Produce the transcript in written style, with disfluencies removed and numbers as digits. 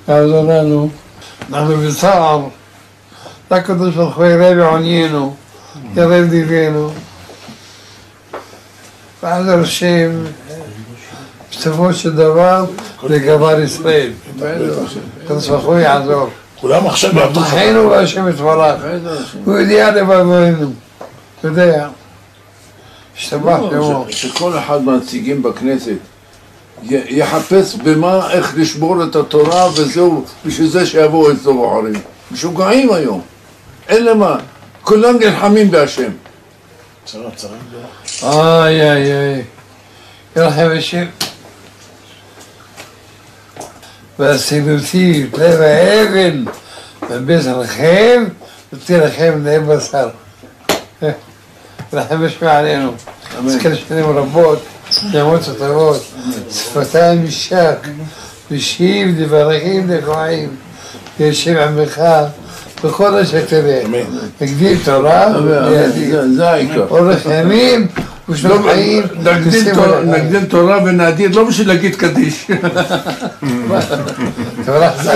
יעזור לנו, אנחנו בצער, לקדוש ברוך הוא יראה בעוניינו, יראה בדיבנו, בעזר השם, בסופו של דבר, לגבר ישראל. הקדוש ברוך הוא יעזור. כולם עכשיו יעבדו לך. תחיינו והשם יתברך, הוא יודע לבבנו, יודע. השתבח שמו. שכל אחד מהנציגים בכנסת יחפש במה, איך לשבור את התורה וזהו, בשביל זה שיבואו אצלו בוחרים. משוגעים היום, אין למה, כולם נלחמים בהשם. צרה גדולה. איי איי איי, ירחם השם. והסילותי, לב האבן, ובזרחם, ותלחם לב בשר. רחם השם עלינו. זכר שנים רבות, ימות וטובות, שפתיים משק, ושיב דבריכים נפלאים, וישב עמך בכל אשר תראה. הגדיל תורה וידיד. זה העיקר. אורך ימים ושנות חיים. נגדיל תורה ונאדיר, לא בשביל להגיד קדיש. תברך.